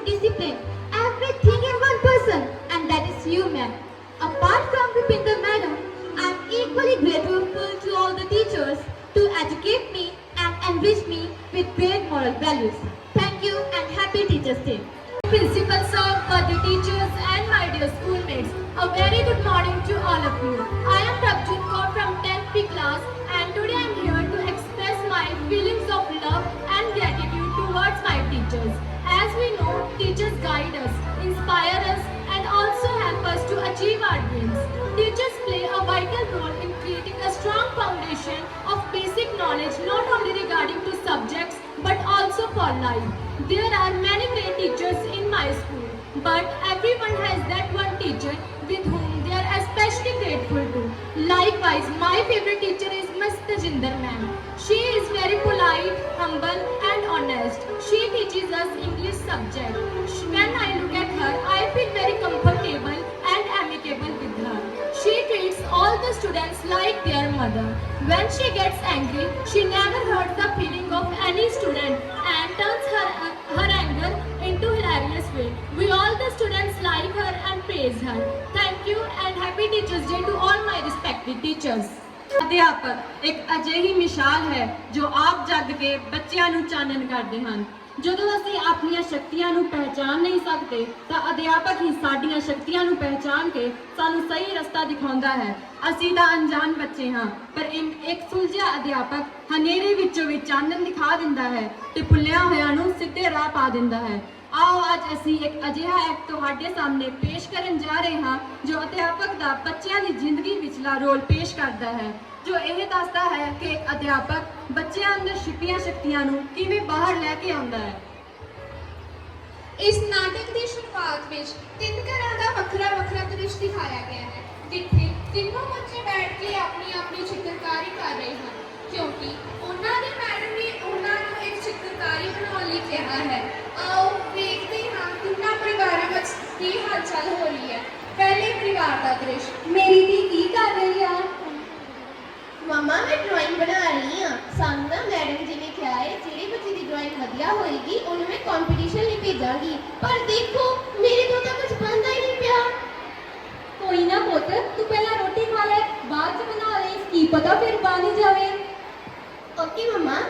discipline, everything in one person, and that is you, ma'am. Apart from Rupinder madam, I am equally grateful to all the teachers to educate me and enrich me with great moral values. Thank you and happy Teachers' Day. Principal sir, buddy teachers, and my dear schoolmates, a very good morning to all of you. I am Prabjit Kaur from 10th P class, and today I am here to express my feelings of love and gratitude towards my teachers. As we know, teachers guide us, inspire us, and also help us to achieve our dreams. Teachers play a vital role in creating a strong foundation of basic knowledge not only regarding to subjects but also for life. There are many great teachers in my school, but everyone has that one teacher with whom they are especially grateful to. Likewise, my favorite teacher is Ms. Tajinder ma'am. She is very polite, humble, and honest. She teaches us English subject. When I look at her, I feel very comfortable and amicable with her. She treats all the students like their mother. When she gets angry, she never hurts the feeling of any student and turns her anger into hilarious way. We all the students like her and praise her. Thank you and happy Teachers' Day to all my respected teachers. ਅਧਿਆਪਕ ਇੱਕ ਅਜਿਹੀ ਮਿਸਾਲ ਹੈ ਜੋ ਆਪ ਜਗ ਕੇ ਬੱਚਿਆਂ ਨੂੰ ਚਾਨਣ ਕਰਦੇ ਹਨ। ਜਦੋਂ ਅਸੀਂ ਆਪਣੀਆਂ ਸ਼ਕਤੀਆਂ ਨੂੰ ਪਹਿਚਾਨ ਨਹੀਂ ਸਕਦੇ ਤਾਂ ਅਧਿਆਪਕ ਹੀ ਸਾਡੀਆਂ ਸ਼ਕਤੀਆਂ ਨੂੰ ਪਹਿਚਾਨ ਕੇ ਸਾਨੂੰ ਸਹੀ ਰਸਤਾ ਦਿਖਾਉਂਦਾ ਹੈ। ਅਸੀਂ ਤਾਂ ਅਣਜਾਣ ਬੱਚੇ ਹਾਂ, ਪਰ ਇੱਕ ਸੁਲਝਿਆ ਅਧਿਆਪਕ ਹਨੇਰੇ ਵਿੱਚੋਂ ਵੀ ਚਾਨਣ ਦਿਖਾ ਦਿੰਦਾ ਹੈ ਤੇ ਭੁੱਲਿਆਂ ਹੋਇਆਂ ਨੂੰ ਸਿੱਧੇ ਰਾਹ ਪਾ ਦਿੰਦਾ ਹੈ। ਆਓ ਅੱਜ ਅਸੀਂ ਇੱਕ ਅਜਿਹਾ ਐਕਟ ਤੁਹਾਡੇ ਸਾਹਮਣੇ ਪੇਸ਼ ਕਰਨ ਜਾ ਰਹੇ ਹਾਂ ਜੋ ਅਧਿਆਪਕ ਦਾ ਬੱਚਿਆਂ ਦੀ ਜ਼ਿੰਦਗੀ ਵਿਚਲਾ ਰੋਲ ਪੇਸ਼ ਕਰਦਾ ਹੈ, ਜੋ ਇਹ ਦੱਸਦਾ ਹੈ ਕਿ ਇੱਕ ਅਧਿਆਪਕ ਬੱਚਿਆਂ ਅੰਦਰ ਛੁਪੀਆਂ ਸ਼ਕਤੀਆਂ ਨੂੰ ਕਿਵੇਂ ਬਾਹਰ ਲੈ ਕੇ ਆਉਂਦਾ ਹੈ। ਇਸ ਨਾਟਕ ਦੀ ਸ਼ੁਰੂਆਤ ਵਿੱਚ 3 ਘਰਾਂ ਦਾ ਵੱਖਰਾ ਵੱਖਰਾ ਦ੍ਰਿਸ਼ ਦਿਖਾਇਆ ਗਿਆ ਹੈ, ਜਿੱਥੇ ਤਿੰਨੋਂ ਬੱਚੇ ਬੈਠ ਕੇ ਆਪਣੀ ਆਪਣੀ ਚਿੱਤਰਕਾਰੀ ਕਰ ਰਹੇ ਹਨ, ਕਿਉਂਕਿ ਉਹਨਾਂ ਦੀ ਮੈਡਮ ਨੇ ਉਹਨਾਂ ਨੂੰ ਇੱਕ ਚਿੱਤਰਕਾਰੀ ਬਣਾਉਣ ਲਈ ਕਿਹਾ ਹੈ। ਆਓ ਵੇਖਦੇ ਹਾਂ ਤਿੰਨਾਂ ਪਰਿਵਾਰਾਂ ਵਿੱਚ ਕੀ ਹਲਚਲ ਹੋ ਰਹੀ ਹੈ। ਪਹਿਲੇ ਪਰਿਵਾਰ ਦਾ ਦ੍ਰਿਸ਼। ਮੇਰੀ ਧੀ ਕੀ ਕਰ ਰਹੀ ਆ? ਮਮਾ ਮੈਂ ਡਰਾਇੰਗ ਬਣਾ ਰਹੀ ਹਾਂ। ਸਾਨੂੰ ਨਾ ਮੈਡਮ ਜੀ ਨੇ ਕਿਹਾ ਹੈ ਜਿਹੜੇ ਬੱਚੇ ਦੀ ਡਰਾਇੰਗ ਵਧੀਆ ਹੋਏਗੀ ਉਹਨੂੰ ਮੈਂ ਕੰਪੀਟੀਸ਼ਨ ਲਈ ਭੇਜਾਂਗੀ, ਪਰ ਦੇਖੋ ਮੇਰੇ ਤੋਂ ਤਾਂ ਕੁਝ ਬਣਦਾ ਹੀ ਨਹੀਂ ਪਿਆ। ਕੋਈ ਨਾ ਪੁੱਤ, ਤੂੰ ਪਹਿਲਾਂ ਰੋਟੀ ਖਾ ਲੈ, ਬਾਅਦ ਚ ਬਣਾ ਲੈ, ਕੀ ਪਤਾ ਫਿਰ ਬਣ ਹੀ ਜਾਵੇ। ਓਕੇ ਮਮਾ।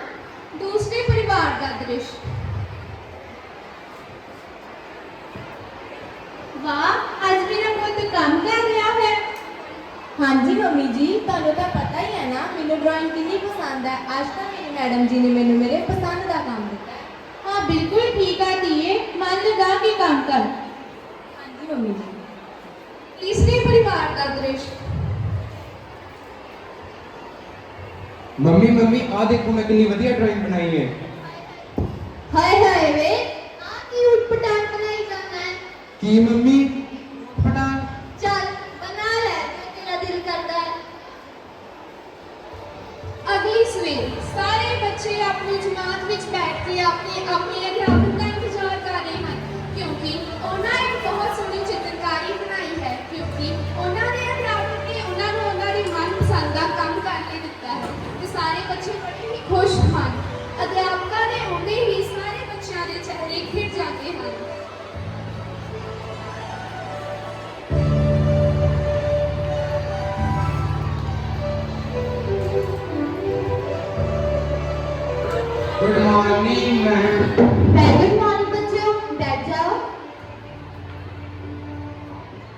ਦੂਸਰੇ ਪਰਿਵਾਰ ਦਾ ਦ੍ਰਿਸ਼। ਵਾਹ, ਅੱਜ ਮੇਰਾ ਪੁੱਤ ਕੰਮ ਕਰ ਰਿਹਾ ਹੈ। ਹਾਂਜੀ ਮੰਮੀ ਜੀ, ਤੁਹਾਨੂੰ ਤਾਂ ਪਤਾ ਹੀ ਹੈ ਨਾ ਮੈਨੂੰ ਡਰਾਇੰਗ ਕਿੰਨੀ ਪਸੰਦ ਹੈ। ਅੱਜ ਤਾਂ ਮੇਰੀ ਮੈਡਮ ਜੀ ਨੇ ਮੈਨੂੰ ਮੇਰੇ ਪਸੰਦ ਦਾ ਕੰਮ ਦਿੱਤਾ ਹੈ। ਹਾਂ ਬਿਲਕੁਲ ਠੀਕ ਆ ਧੀਏ, ਮਨ ਲਗਾ ਕੇ ਕੰਮ ਕਰ। ਹਾਂਜੀ ਮੰਮੀ ਜੀ। ਤੀਸਰੇ ਪਰਿਵਾਰ ਦਾ ਦ੍ਰਿਸ਼। ਮੰਮੀ ਆਹ ਦੇਖੋ ਮੈਂ ਕਿੰਨੀ ਵਧੀਆ ਡਰਾਇੰਗ ਬਣਾਈ ਹੈ। ਹਾਏ ਹਾਏ ਵੇ, ਆ ਕੀ ਉਟਪਟਾਂਗ ਬਣਾਈ ਜਾਂਦਾ ਹੈ। ਕੀ ਮੰਮੀ? ਪਟਾਂਗ? ਚੱਲ ਬਣਾ ਲੈ ਜੋ ਤੇਰਾ ਦਿਲ ਕਰਦਾ ਹੈ। ਅਗਲੀ ਸਵੇਰ ਸਾਰੇ ਬੱਚੇ ਆਪਣੀ ਜਮਾਤ ਵਿੱਚ ਬੈਠ ਕੇ ਆਪਣੇ ਅਧਿਆਪਕ ਦਾ ਇੰਤਜ਼ਾਰ ਕਰ ਰਹੇ ਹਨ, ਕਿਉਂਕਿ ਉਹਨਾਂ ਇੱਕ ਬਹੁਤ ਸੋਹਣੀ ਚਿੱਤਰਕਾਰੀ ਬਣਾਈ ਹੈ, ਕਿਉਂਕਿ ਉਹਨਾਂ ਦੇ ਅਧਿਆਪਕ ਨੇ ਉਹਨਾਂ ਨੂੰ ਉਹਨਾਂ ਦੀ ਮਨਪਸੰਦ ਦਾ ਕੰਮ ਕਰਨ ਲਈ ਦਿੱਤਾ ਹੈ ਤੇ ਸਾਰੇ ਬੱਚੇ ਬੜੇ ਹੀ ਖੁਸ਼ ਹਨ। ਅਧਿਆਪਕਾਂ ਦੇ ਆਉਂਦੇ ਹੀ ਸਾਰੇ ਬੱਚਿਆਂ ਦੇ ਚਿਹਰੇ ਖਿੜ ਜਾਂਦੇ ਹਨ। Good morning ma'am. Very good ਬੱਚਿਓ, ਬੈਠ ਜਾਓ।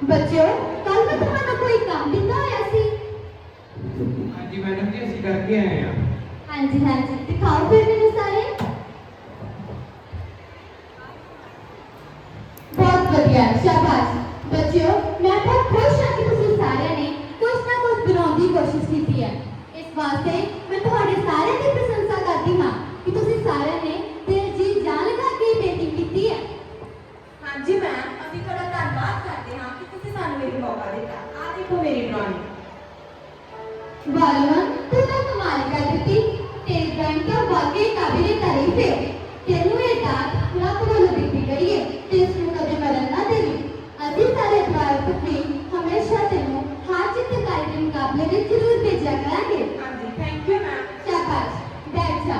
ਬੱਚਿਓ, ਕੱਲ ਮੈਂ ਤੁਹਾਨੂੰ ਕੋਈ ਕੰਮ ਦਿੱਤਾ ਹੋਇਆ ਸੀ। ਹਾਂਜੀ ਮੈਡਮ ਜੀ, ਅਸੀਂ ਕਰਕੇ ਆਏ ਹਾਂ। ਹਾਂਜੀ ਹਾਂਜੀ, ਦਿਖਾਓ ਫਿਰ ਮੈਨੂੰ ਸਾਰੇ। ਬਹੁਤ ਵਧੀਆ, ਸ਼ਾਬਾਸ਼। ਬੱਚਿਓ, ਮੈਂ ਬਹੁਤ ਖੁਸ਼ ਹਾਂ ਕਿ ਤੁਸੀਂ ਸਾਰਿਆਂ ਨੇ ਕੁਝ ਨਾ ਕੁਝ ਬਣਾਉਣ ਦੀ ਕੋਸ਼ਿਸ਼ ਕੀਤੀ ਹੈ। ਇਸ ਵਾਸਤੇ ਮੈਂ ਤੁਹਾਡੇ ਸਾਰਿਆਂ ਦੀ ਪ੍ਰਸ਼ੰਸਾ ਕਰਦੀ ਹਾਂ ਕਿ ਤੁਸੀਂ ਸਾਰਿਆਂ ਨੇ ਦਿਲ ਜੀ ਜਾਨ ਲਗਾ ਕੇ ਪੇਂਟਿੰਗ ਕੀਤੀ ਹੈ। ਹਾਂਜੀ ਮੈਮ, ਅਸੀਂ ਤੁਹਾਡਾ ਧੰਨਵਾਦ ਕਰਦੇ ਹਾਂ ਕਿ ਤੁਸੀਂ ਸਾਨੂੰ ਇਹ ਮੌਕਾ ਦਿੱਤਾ। ਆਹ ਦੇਖੋ ਮੇਰੀ ਡਰਾਇੰਗ। ਬਾਲਵਨ, ਤੂੰ ਤਾਂ ਕਮਾਲ ਕਰ ਦਿੱਤੀ। ਤੇਰੀ ਡਰਾਇੰਗ ਤਾਂ ਵਾਕਈ ਕਾਬਿਲੇ ਤਾਰੀਫ ਹੈ। ਤੈਨੂੰ ਇਹ ਦਾਤ ਰੱਬ ਵੱਲੋਂ ਦਿੱਤੀ ਗਈ ਹੈ ਤੇ ਇਸ ਨੂੰ ਕਦੇ ਮਰਨ ਨਾ ਦੇਵੀਂ। ਅਸੀਂ ਸਾਰੇ ਅਧਿਆਪਕ ਵੀ ਹਮੇਸ਼ਾ ਤੈਨੂੰ ਹਰ ਚਿੱਤਰਕਾਰੀ ਦੇ ਮੁਕਾਬਲੇ ਵਿੱਚ ਜ਼ਰੂਰ ਭੇਜਿਆ ਕਰਾਂਗੇ। ਹਾਂਜੀ, ਥੈਂਕ ਯੂ ਮੈਮ। ਸ਼ਾਬਾਸ਼, ਬੈਠ ਜਾ।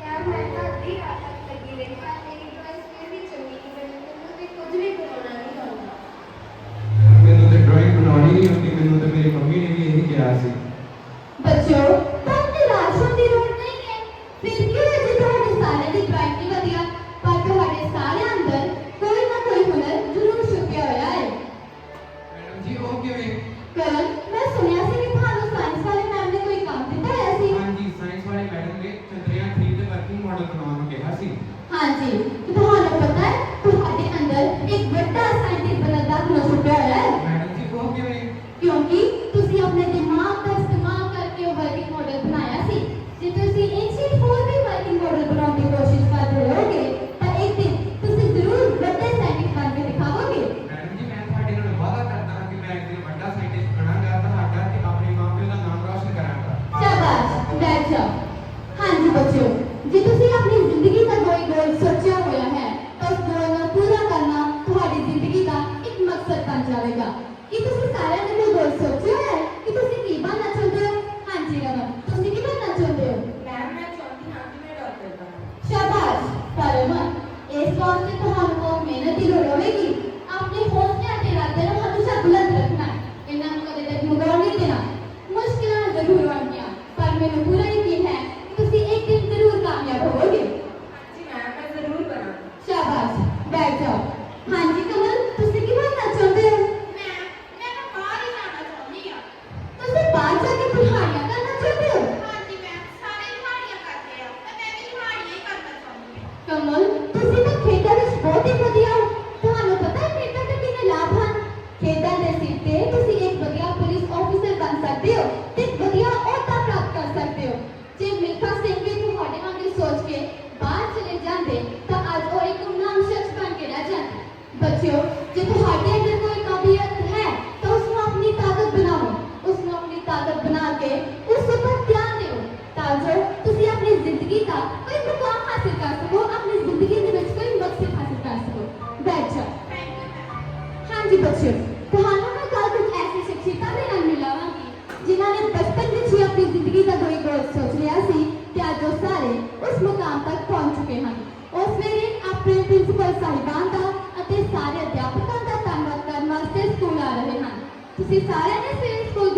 ਯਾਰ ਮੈਂ ਤਾਂ ਅੱਧੀ ਰਾਤ ਤੱਕ ਲੱਗੀ ਰਹੀ, ਪਰ ਮੇਰੀ ਡਰਾਇੰਗ ਫਿਰ ਵੀ ਚੰਗੀ ਨਹੀਂ ਬਣੀ। ਮੈਨੂੰ ਤੇ ਕੁਝ ਵੀ ਬਣਾਉਣਾ ਨਹੀਂ ਆਉਂਦਾ। ਮੈਨੂੰ ਤੇ ਡਰਾਇੰਗ ਬਣਾਉਣੀ ਨਹੀਂ ਆਉਂਦੀ, ਮੈਨੂੰ ਤੇ ਮੇਰੀ ਮੰਮੀ ਨੇ ਵੀ ਇਹੀ ਕਿਹਾ ਸੀ। ਬੱਚਿਓ, ਤੁਹਾਨੂੰ ਨਿਰਾਸ਼ ਹੋਣ ਦੀ ਲੋੜ ਨਹੀਂ ਹੈ। ਫਿਰ ਕਿਉਂ ਜੇ ਤੁਹਾਡੇ ਸਾਰਿਆਂ ਦੀ ਡਰਾਇੰਗ ਨਹੀਂ ਵਧੀਆ, ਪਰ ਤੁਹਾਡੇ ਸਾਰਿਆਂ ਅੰਦਰ ਕੋਈ ਨਾ ਕੋਈ ਹੁਨਰ ਜ਼ਰੂਰ ਛੁਪਿਆ ਹੋਇਆ ਹੈ। ਮੈਡਮ ਜੀ ਉਹ ਕਿਵੇਂ? ਕਰਨ, ਮੈਂ ਸੁਣਿਆ ਸੀ ਕਿ ਤੁਹਾਨੂੰ ਸਾਇੰਸ ਖੇਡਾਂ ਦੇ ਸਿਰ ਤੇ ਤੁਸੀਂ ਇੱਕ ਵਧੀਆ ਪੁਲਿਸ ਆਫੀਸਰ ਬਣ ਸਕਦੇ ਹੋ ਤੇ ਵਧੀਆ ਅਹੁਦਾ ਪ੍ਰਾਪਤ ਕਰ ਸਕਦੇ ਹੋ। ਜੇ ਮਿਲਖਾ ਸਿੰਘ ਵੀ ਤੁਹਾਡੇ ਵਾਂਗ ਸੋਚ ਕੇ ਬਾਹਰ ਚਲੇ ਜਾਂਦੇ ਤਾਂ ਅੱਜ ਉਹ ਇੱਕ ਨਾਮ ਸ਼ਖਸ ਬਣ ਕੇ ਰਹਿ ਜਾਂਦੇ। ਬੱਚਿਓ, ਜੇ ਤੁਹਾਡੇ ਅੰਦਰ ਕੋਈ ਕਾਬਲੀਅਤ ਹੈ ਤਾਂ ਉਸ ਨੂੰ ਆਪਣੀ ਤਾਕਤ ਬਣਾਓ, ਉਸ ਨੂੰ ਆਪਣੀ ਤਾਕਤ ਬਣਾ ਕੇ ਉਸ ਉੱਪਰ ਧਿਆਨ ਦਿਓ ਤਾਂ ਜੋ ਤੁਸੀਂ ਆਪਣੀ ਜ਼ਿੰਦਗੀ ਦਾ ਕੋਈ ਮੁਕਾਮ ਹਾਸਿਲ ਕਰ ਸਕੋ, ਆਪਣੀ ਜ਼ਿੰਦਗੀ ਦੇ ਵਿੱਚ ਕੋਈ ਮਕਸਦ ਹਾਸਿਲ ਕਰ ਸਕੋ। ਬੈਠ ਜਾਓ। ਹਾਂਜੀ ਬੱਚਿਓ, ਤੁਹਾਨੂੰ ਮੈਂ ਕੱਲ੍ਹ ਕੁਝ ਐਸੀ ਸ਼ਖਸੀਅਤਾਂ ਦੇ ਨਾਲ ਮਿਲਾਵਾਂਗੀ ਜਿਨ੍ਹਾਂ ਨੇ ਬਚਪਨ ਵਿੱਚ ਹੀ ਆਪਣੀ ਜ਼ਿੰਦਗੀ ਦਾ ਕੋਈ ਗੋਲ ਸੋਚ ਲਿਆ ਸੀ ਤੇ ਅੱਜ ਉਹ ਸਾਰੇ ਉਸ ਮੁਕਾਮ ਤੱਕ ਪਹੁੰਚ ਚੁੱਕੇ ਹਨ। ਉਸ ਵੇਲੇ ਆਪਣੇ ਪ੍ਰਿੰਸੀਪਲ ਸਾਹਿਬਾਨ ਦਾ ਅਤੇ ਸਾਰੇ ਅਧਿਆਪਕਾਂ ਦਾ ਧੰਨਵਾਦ ਕਰਨ ਵਾਸਤੇ ਸਕੂਲ ਆ ਰਹੇ ਹਨ। ਤੁਸੀਂ ਸਾਰਿਆਂ ਨੇ ਸਵੇਰੇ ਸਕੂਲ